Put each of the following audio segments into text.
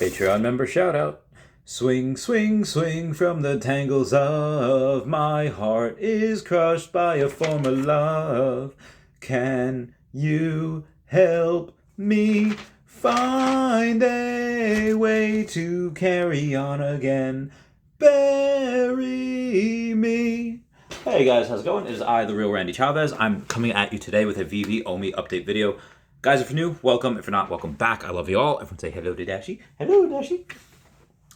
Patreon member shout out. Swing, swing, swing from the tangles of my heart is crushed by a former love. Can you help me find a way to carry on again? Bury me. Hey guys, how's it going? It is I, the real Randy Chavez. I'm coming at you today with a Veve Omi update video. Guys, if you're new, welcome. If you're not, welcome back. I love you all. Everyone say hello to Dashi. Hello, Dashi.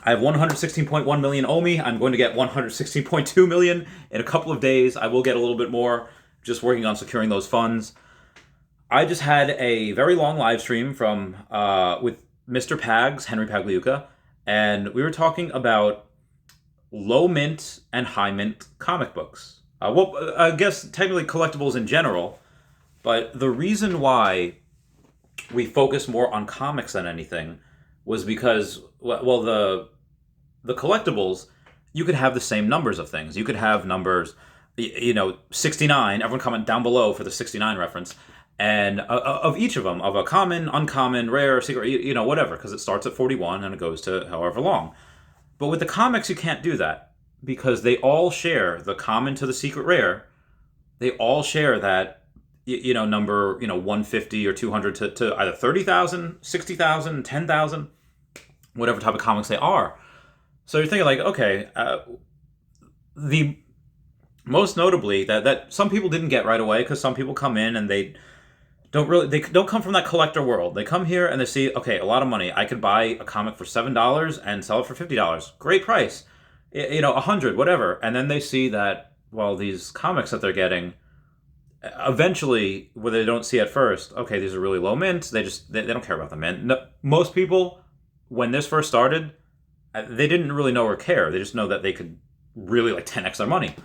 I have 116.1 million Omi. I'm going to get 116.2 million in a couple of days. I will get a little bit more, just working on securing those funds. I just had a very long live stream from with Mr. Pags, Henry Pagliuca, and we were talking about low mint and high mint comic books. I guess technically collectibles in general, but the reason why we focus more on comics than anything was because, well, the collectibles, you could have the same numbers of things. You could have numbers, 69. Everyone comment down below for the 69 reference. And of each of them, of a common, uncommon, rare, secret, whatever, because it starts at 41 and it goes to however long. But with the comics, you can't do that because they all share the common to the secret rare. They all share that, number, 150 or 200 to either 30,000, 60,000, 10,000, whatever type of comics they are. So you're thinking like, okay, the most notably that some people didn't get right away because some people come in and they don't come from that collector world. They come here and they see, okay, a lot of money. I could buy a comic for $7 and sell it for $50. Great price. 100, whatever. And then they see that, well, these comics that they're getting, eventually, where they don't see at first, okay, these are really low mint. They don't care about the mint. No, most people, when this first started, they didn't really know or care. They just know that they could really 10x their money.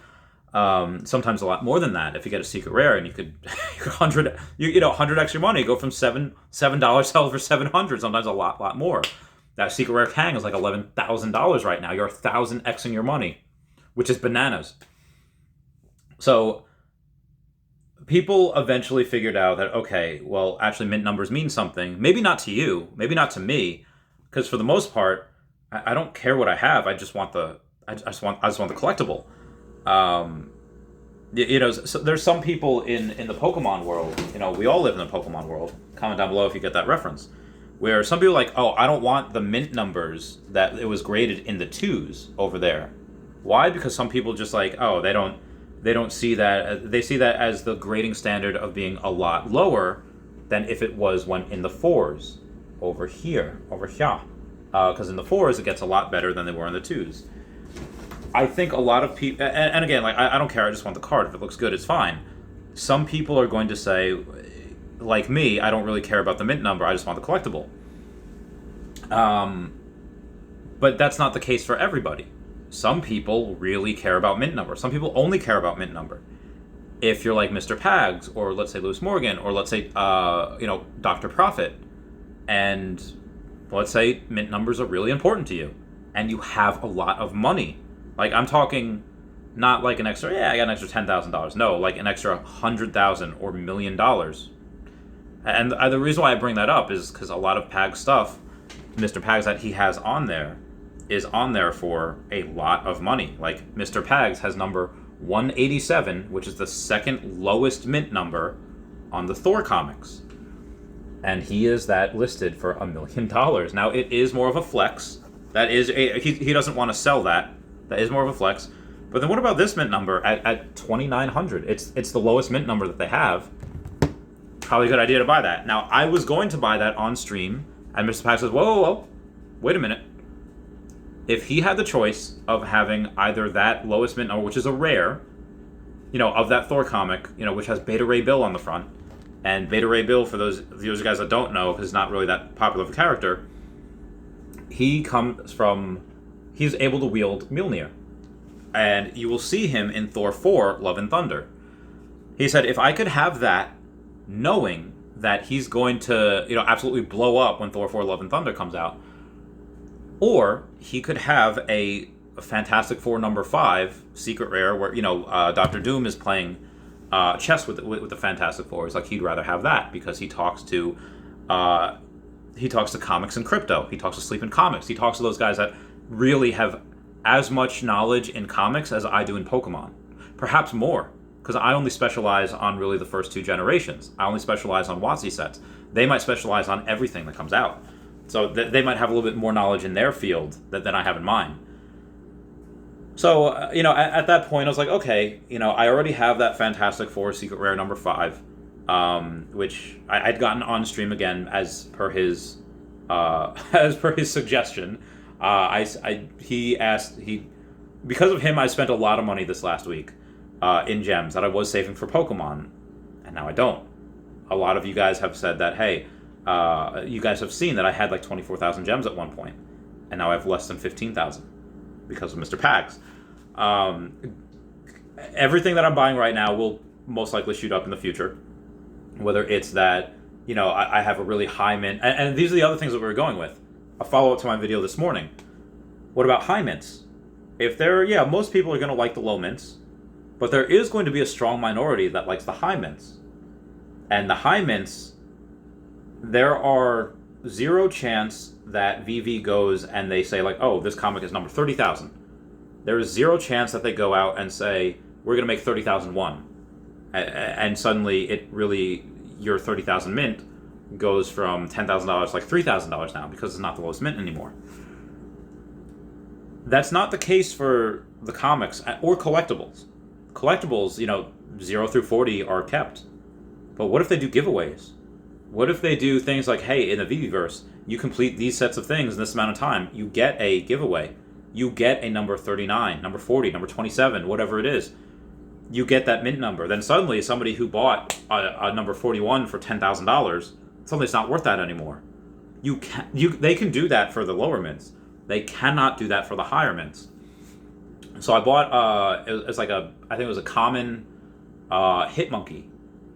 Sometimes a lot more than that. If you get a secret rare and you could 100x your money, go from $7 sell for $700. Sometimes a lot more. That secret rare Kang is like $11,000 right now. You're 1,000xing your money, which is bananas. So people eventually figured out that, okay, well, actually mint numbers mean something. Maybe not to you, maybe not to me, because for the most part, I don't care what I have. I just want the collectible. So there's some people in the Pokemon world. We all live in the Pokemon world. Comment down below if you get that reference. Where some people are like, oh, I don't want the mint numbers that it was graded in the 2s over there. Why? Because some people just they don't see that. They see that as the grading standard of being a lot lower than if it was when in the 4s over here. Because in the 4s it gets a lot better than they were in the 2s. I think a lot of people, and again, I don't care, I just want the card. If it looks good, it's fine. Some people are going to say, like me, I don't really care about the mint number, I just want the collectible. But that's not the case for everybody. Some people really care about mint number. Some people only care about mint number. If you're like Mr. Pags, or let's say Lewis Morgan, or let's say, Dr. Profit, and let's say mint numbers are really important to you, and you have a lot of money. I'm talking not like an extra, I got an extra $10,000. No, like an extra $100,000 or $1 million. And the reason why I bring that up is because a lot of Pag stuff, Mr. Pags that he has on there, is on there for a lot of money. Like Mr. Pags has number 187, which is the second lowest mint number on the Thor comics. And he is that listed for $1 million. Now, it is more of a flex. That is, he doesn't want to sell that. That is more of a flex. But then what about this mint number at 2,900? It's the lowest mint number that they have. Probably a good idea to buy that. Now, I was going to buy that on stream, and Mr. Pack says, whoa, wait a minute. If he had the choice of having either that lowest mint number, which is a rare, of that Thor comic, which has Beta Ray Bill on the front, and Beta Ray Bill, for those guys that don't know, because he's not really that popular of a character, he's able to wield Mjolnir. And you will see him in Thor 4, Love and Thunder. He said, if I could have that, knowing that he's going to, absolutely blow up when Thor 4, Love and Thunder comes out, or he could have a Fantastic Four number 5 secret rare where, Doctor Doom is playing chess with the Fantastic Four. It's like he'd rather have that because he talks to He talks to comics and crypto. He talks to sleep in comics. He talks to those guys that really have as much knowledge in comics as I do in Pokemon. Perhaps more, because I only specialize on really the first 2 generations. I only specialize on WotC sets. They might specialize on everything that comes out. So they might have a little bit more knowledge in their field than I have in mine. So, at that point, I was like, okay, I already have that Fantastic Four Secret Rare number 5, which I'd gotten on stream again as per his suggestion. Because of him, I spent a lot of money this last week in gems that I was saving for Pokemon, and now I don't. A lot of you guys have said that, hey, you guys have seen that I had like 24,000 gems at one point, and now I have less than 15,000 because of Mr. Pags. Everything that I'm buying right now will most likely shoot up in the future, whether it's that, I have a really high mint, and these are the other things that we were going with. A follow-up to my video this morning. What about high mints? Most people are going to like the low mints, but there is going to be a strong minority that likes the high mints. And the high mints, there are 0 chance that VV goes and they say, like, oh, this comic is number 30,000. There is 0 chance that they go out and say, we're going to make 30,001. And suddenly your 30,000 mint goes from $10,000 like $3,000 now because it's not the lowest mint anymore. That's not the case for the comics or collectibles. Collectibles, 0 through 40 are kept. But what if they do giveaways? What if they do things like, hey, in the Viviverse, you complete these sets of things in this amount of time, you get a giveaway. You get a number 39, number 40, number 27, whatever it is. You get that mint number. Then suddenly somebody who bought a number 41 for $10,000, suddenly it's not worth that anymore. They can do that for the lower mints. They cannot do that for the higher mints. So I bought, I think it was a common Hitmonkey.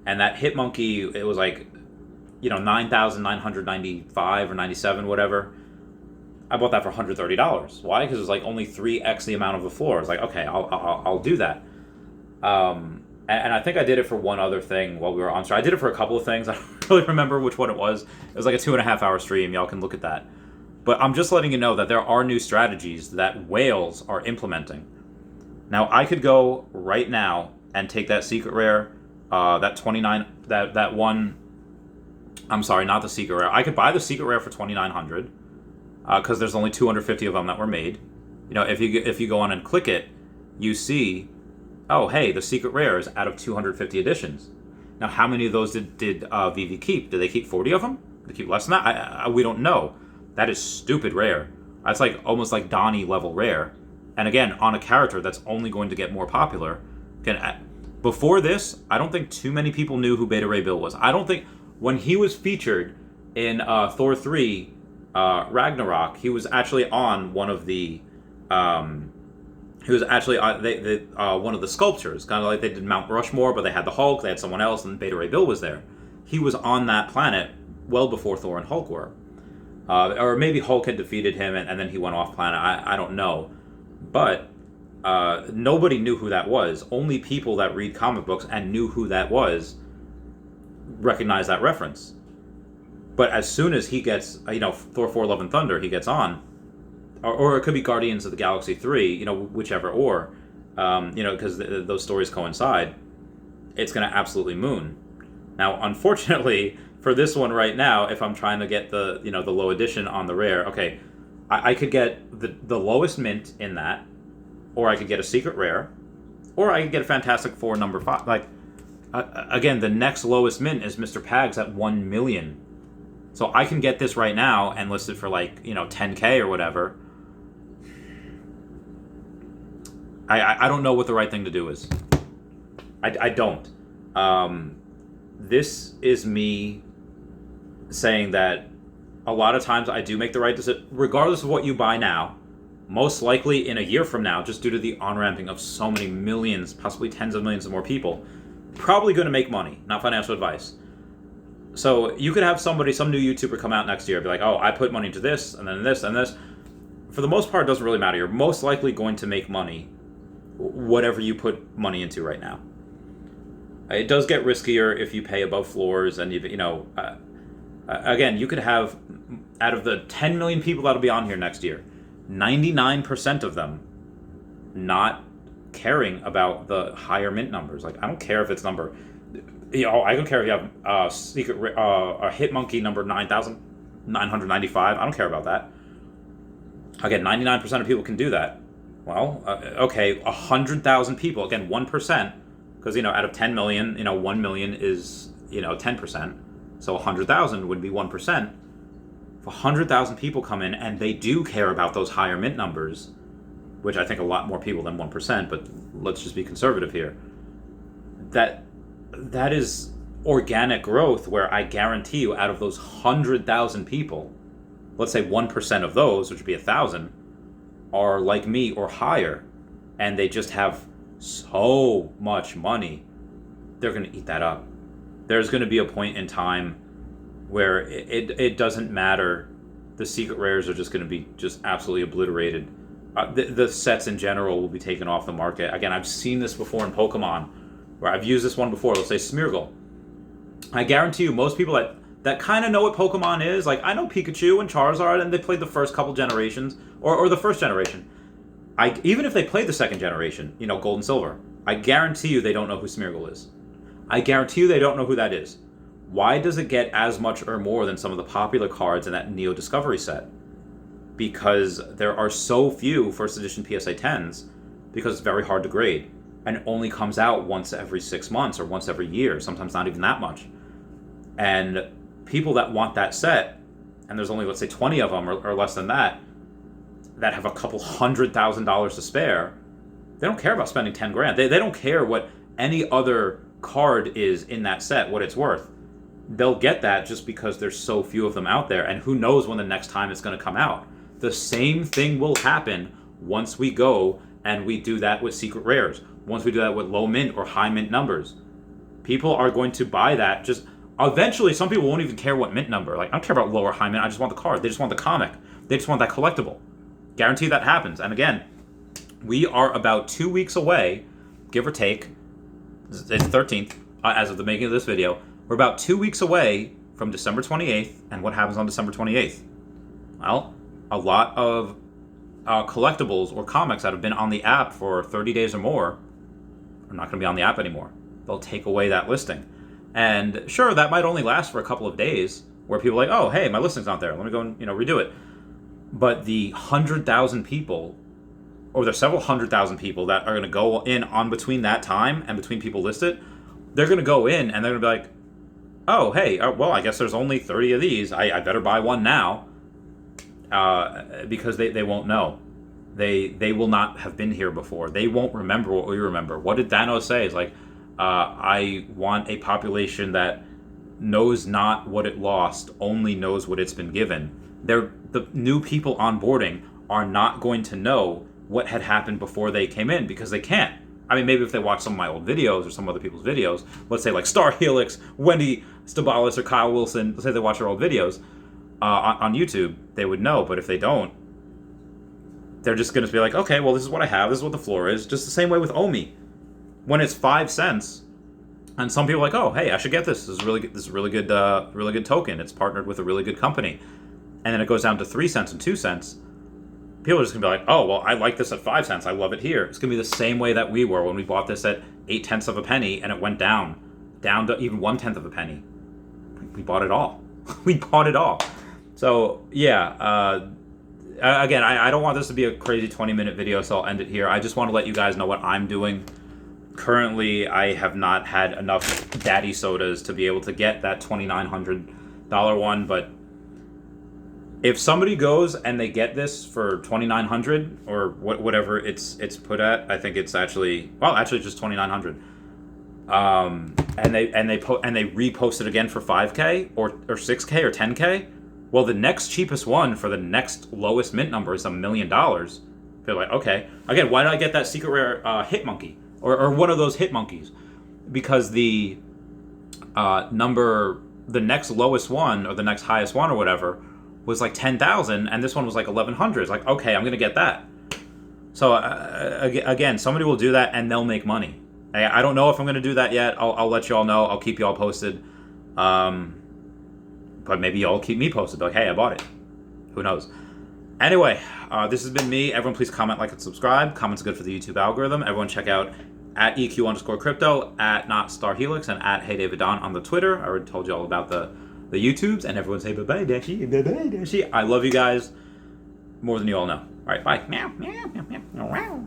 And that Hitmonkey, it was like, 9,995 or 97, whatever. I bought that for $130. Why? Because it was like only 3x the amount of the floor. I was like, okay, I'll do that. And I think I did it for one other thing while we were on stream. I did it for a couple of things. I don't really remember which one it was. It was like a 2.5 hour stream. Y'all can look at that. But I'm just letting you know that there are new strategies that whales are implementing. Now, I could go right now and take that secret rare, that 29, that one. I'm sorry, not the secret rare. I could buy the secret rare for 2,900 because there's only 250 of them that were made. If you go on and click it, you see, oh, hey, the secret rare is out of 250 editions. Now, how many of those did VV keep? Did they keep 40 of them? Did they keep less than that? We don't know. That is stupid rare. That's like almost like Donnie level rare. And again, on a character that's only going to get more popular. Again, before this, I don't think too many people knew who Beta Ray Bill was. I don't think when he was featured in Thor 3 Ragnarok, he was actually on one of the one of the sculptures, kind of like they did Mount Rushmore, but they had the Hulk, they had someone else, and Beta Ray Bill was there. He was on that planet well before Thor and Hulk were. Or maybe Hulk had defeated him and then he went off planet. I don't know. But nobody knew who that was. Only people that read comic books and knew who that was recognize that reference. But as soon as he gets, Thor 4 Love and Thunder, he gets on, or it could be Guardians of the Galaxy 3, whichever, because those stories coincide, it's going to absolutely moon. Now, unfortunately, for this one right now, if I'm trying to get the low edition on the rare, okay, I could get the lowest mint in that, or I could get a secret rare, or I could get a Fantastic Four number 5. Like, again, the next lowest mint is Mr. Pags at 1 million. So I can get this right now and list it for like, 10K or whatever. I don't know what the right thing to do is. I don't. This is me saying that a lot of times I do make the right decision, regardless of what you buy now. Most likely in a year from now, just due to the on-ramping of so many millions, possibly tens of millions of more people, probably going to make money, not financial advice. So you could have some new YouTuber come out next year and be like, oh, I put money into this, and then this, and this. For the most part, it doesn't really matter. You're most likely going to make money, whatever you put money into right now. It does get riskier if you pay above floors, and Again, you could have, out of the 10 million people that'll be on here next year, 99% of them not caring about the higher mint numbers. Like, I don't care if it's number, I don't care if you have a hit monkey number 9,995. I don't care about that. Again, 99% of people can do that. Well, okay, 100,000 people, again, 1%, because, out of 10 million, 1 million is, 10%. So 100,000 would be 1%. If 100,000 people come in and they do care about those higher mint numbers, which I think a lot more people than 1%, but let's just be conservative here, that is organic growth, where I guarantee you, out of those 100,000 people, let's say 1% of those, which would be 1,000, are like me or higher, and they just have so much money, they're going to eat that up. There's going to be a point in time where it doesn't matter. The secret rares are just going to be just absolutely obliterated. The sets in general will be taken off the market. Again, I've seen this before in Pokemon, where I've used this one before. Let's say Smeargle. I guarantee you, most people that kind of know what Pokemon is, like, I know Pikachu and Charizard, and they played the first couple generations, or the first generation. Even if they played the second generation, Gold and Silver, I guarantee you they don't know who Smeargle is. I guarantee you they don't know who that is. Why does it get as much or more than some of the popular cards in that Neo Discovery set? Because there are so few first edition PSA 10s, because it's very hard to grade, and it only comes out once every 6 months or once every year, sometimes not even that much. And people that want that set, and there's only, let's say, 20 of them or less than that have a couple $100,000 to spare, they don't care about spending 10 grand. They don't care what any other card is in that set, what it's worth. They'll get that just because there's so few of them out there, and who knows when the next time it's going to come out. The same thing will happen once we go and we do that with secret rares, once we do that with low mint or high mint numbers. People are going to buy that. Just eventually, some people won't even care what mint number. Like, I don't care about low or high mint, I just want the card. They just want the comic. They just want that collectible. Guarantee that happens. And again, we are about 2 weeks away, give or take. It's 13th, as of the making of this video. We're about 2 weeks away from December 28th, and what happens on December 28th? Well, a lot of collectibles or comics that have been on the app for 30 days or more are not going to be on the app anymore. They'll take away that listing. And sure, that might only last for a couple of days, where people are like, oh, hey, my listing's not there. Let me go and redo it. But the 100,000 people, or there's several 100,000 people that are going to go in on between that time and between people listed, they're going to go in and they're going to be like, oh, hey, well, I guess there's only 30 of these. I better buy one now, because they won't know. They will not have been here before. They won't remember what we remember. What did Thanos say? It's like, I want a population that knows not what it lost, only knows what it's been given. The new people onboarding are not going to know what had happened before they came in, because they can't. I mean, maybe if they watch some of my old videos or some other people's videos, let's say like Star Helix, Wendy Stibalis, or Kyle Willson, let's say they watch their old videos on YouTube, they would know. But if they don't, they're just going to be like, okay, well, this is what I have, this is what the floor is. Just the same way with Omi. When it's 5 cents, and some people are like, oh, hey, I should get this. This is really good. This is really good token. It's partnered with a really good company. And then it goes down to 3 cents and 2 cents. People are just going to be like, oh, well, I like this at 5 cents. I love it here. It's going to be the same way that we were when we bought this at 0.8 of a penny, and it went down to even 1/10 of a penny. We bought it all. We bought it all. So, yeah. Again, I don't want this to be a crazy 20-minute video, so I'll end it here. I just want to let you guys know what I'm doing. Currently, I have not had enough daddy sodas to be able to get that $2,900 one, but if somebody goes and they get this for $2,900 or whatever it's put at, I think it's actually just $2,900. And they repost it again for $5K or $6K or $10K. Well, the next cheapest one for the next lowest mint number is $1 million. They're like, okay, again, why did I get that secret rare hit monkey or one of those hit monkeys? Because the the next lowest one or the next highest one or whatever was like 10,000, and this one was like 1,100. It's like, okay, I'm gonna get that. So again, somebody will do that and they'll make money. I don't know if I'm gonna do that yet. I'll let you all know. I'll keep you all posted. But maybe y'all keep me posted. Like, hey, I bought it. Who knows? Anyway, this has been me. Everyone, please comment, like, and subscribe. Comments are good for the YouTube algorithm. Everyone, check out at EQ_crypto, at NotStarHelix, and at HeyDavidDon on the Twitter. I already told you all about the YouTubes. And everyone say bye-bye, Dashi. Bye-bye, Dashi. I love you guys more than you all know. All right, bye. Meow, meow, meow, meow, meow.